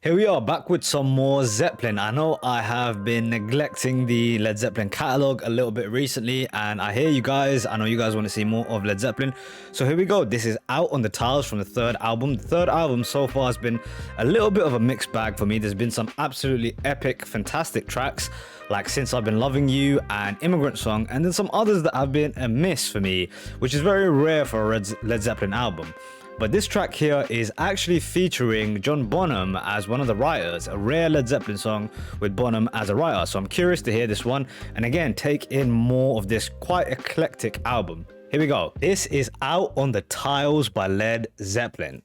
Here we are back with some more Zeppelin. I know I have been neglecting the Led Zeppelin catalog a little bit recently, and I hear you guys. I know you guys want to see more of Led Zeppelin. So here we go. This is Out on the Tiles from the third album. The third album so far has been a little bit of a mixed bag for me. There's been some absolutely epic, fantastic tracks like Since I've Been Loving You and Immigrant Song, and then some others that have been a miss for me, which is very rare for a Led Zeppelin album. But this track here is actually featuring John Bonham as one of the writers, a rare Led Zeppelin song with Bonham as a writer. So I'm curious to hear this one and again take in more of this quite eclectic album. Here we go. This is Out on the Tiles by Led Zeppelin.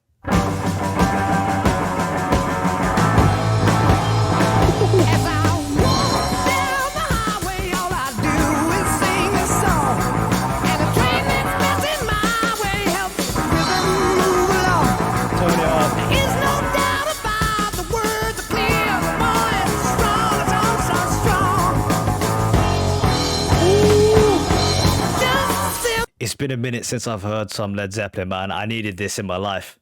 It's been a minute since I've heard some Led Zeppelin, man. I needed this in my life.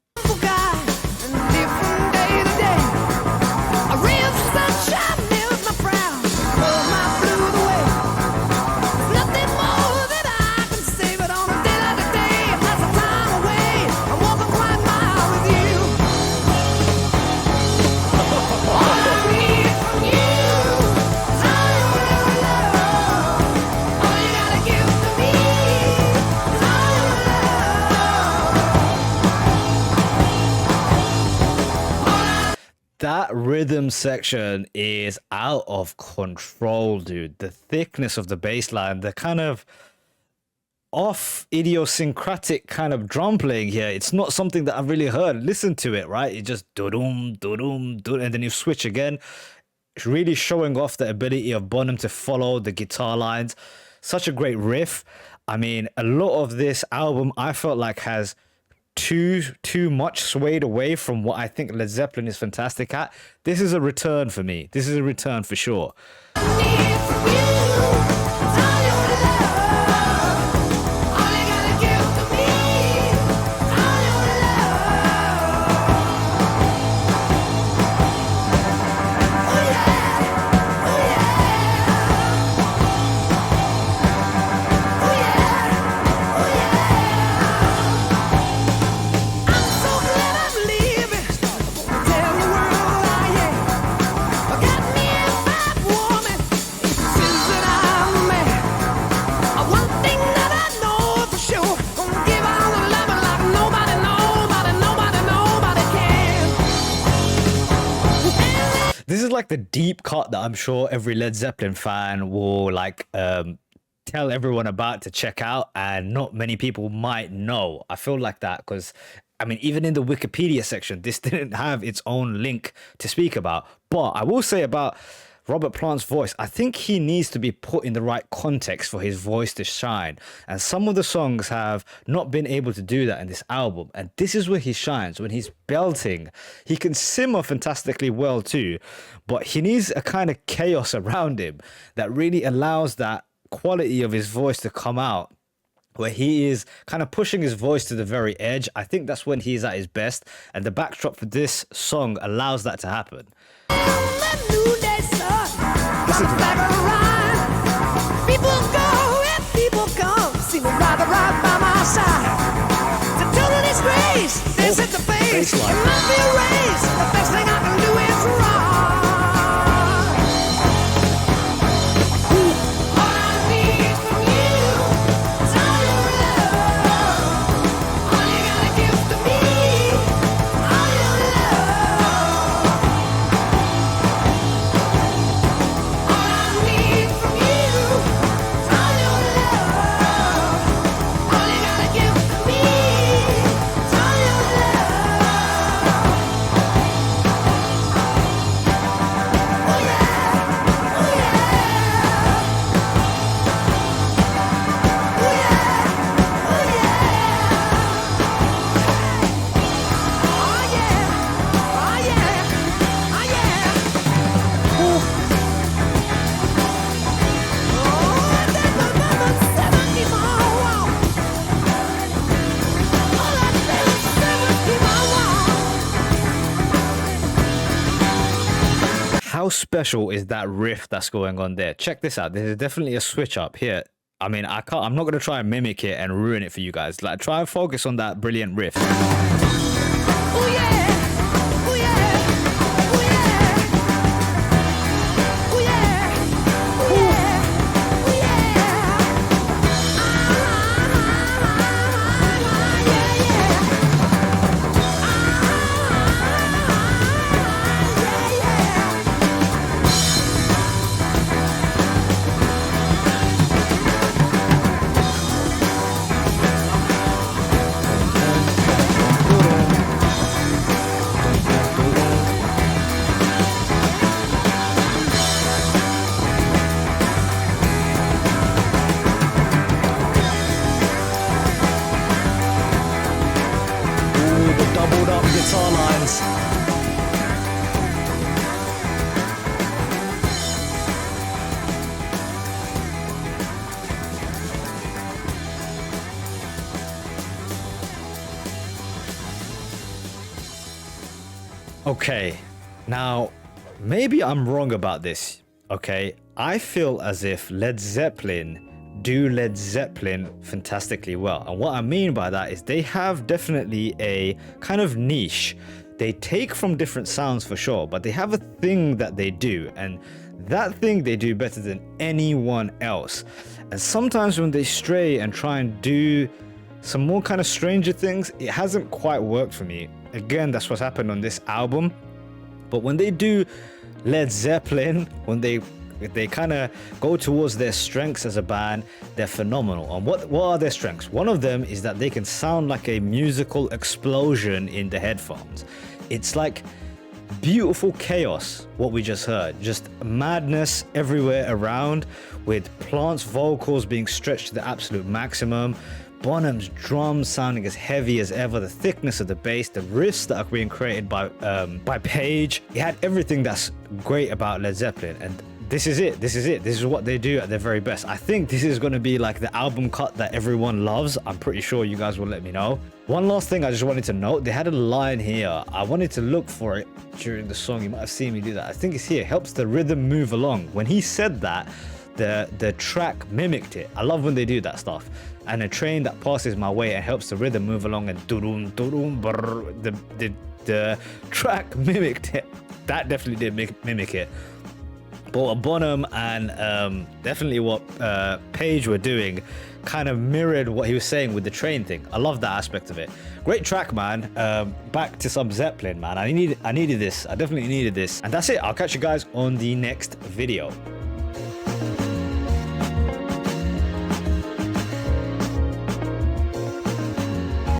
That rhythm section is out of control, dude. The thickness of the bass line, the kind of off idiosyncratic kind of drum playing here. It's not something that I've really heard. Listen to it, right? It just do-dum, do-dum, do-dum, and then you switch again. It's really showing off the ability of Bonham to follow the guitar lines. Such a great riff. I mean, a lot of this album I felt like has too much swayed away from what I think Led Zeppelin is fantastic at. This is a return for me. This is a return for sure. This is like the deep cut that I'm sure every Led Zeppelin fan will tell everyone about to check out, and not many people might know. I feel like that because, I mean, even in the Wikipedia section, this didn't have its own link to speak about. But I will say about Robert Plant's voice, I think he needs to be put in the right context for his voice to shine. And some of the songs have not been able to do that in this album. And this is where he shines. When he's belting, he can simmer fantastically well too, but he needs a kind of chaos around him that really allows that quality of his voice to come out, where he is kind of pushing his voice to the very edge. I think that's when he's at his best. And the backdrop for this song allows that to happen. Listen to that. People go and people come, see me rather right by my side. It's a total disgrace. This is the face. It must be erased. The best thing I can do is run. how special is that riff that's going on there? Check this out. There's definitely a switch up here. I mean, I'm not going to try and mimic it and ruin it for you guys. Like, try and focus on that brilliant riff. Oh yeah. Oh yeah. Oh yeah. Oh yeah. Oh yeah. Oh Ooh, the doubled up guitar lines. Okay, now maybe I'm wrong about this. Okay, I feel as if Led Zeppelin do Led Zeppelin fantastically well. And what I mean by that is they have definitely a kind of niche. They take from different sounds for sure, but they have a thing that they do, and that thing they do better than anyone else. And sometimes when they stray and try and do some more kind of stranger things, it hasn't quite worked for me. Again, that's what's happened on this album. But when they do Led Zeppelin, when they kind of go towards their strengths as a band, they're phenomenal. And what are their strengths? One of them is that they can sound like a musical explosion in the headphones. It's like beautiful chaos, what we just heard. Just madness everywhere around, with Plant's vocals being stretched to the absolute maximum, Bonham's drums sounding as heavy as ever, the thickness of the bass, the riffs that are being created by Page. It had everything that's great about Led Zeppelin, and this is it. This is what they do at their very best. I think this is going to be like the album cut that everyone loves. I'm pretty sure you guys will let me know. One last thing I just wanted to note, they had a line here. I wanted to look for it during the song. You might have seen me do that. I think it's here. Helps the rhythm move along. When he said that, the track mimicked it. I love when they do that stuff. And a train that passes my way and helps the rhythm move along, and the track mimicked it. That definitely did mimic it. But what Bonham and definitely what Page were doing kind of mirrored what he was saying with the train thing. I love that aspect of it. Great track, man. Back to some Zeppelin, man. I needed this. I definitely needed this. And that's it. I'll catch you guys on the next video.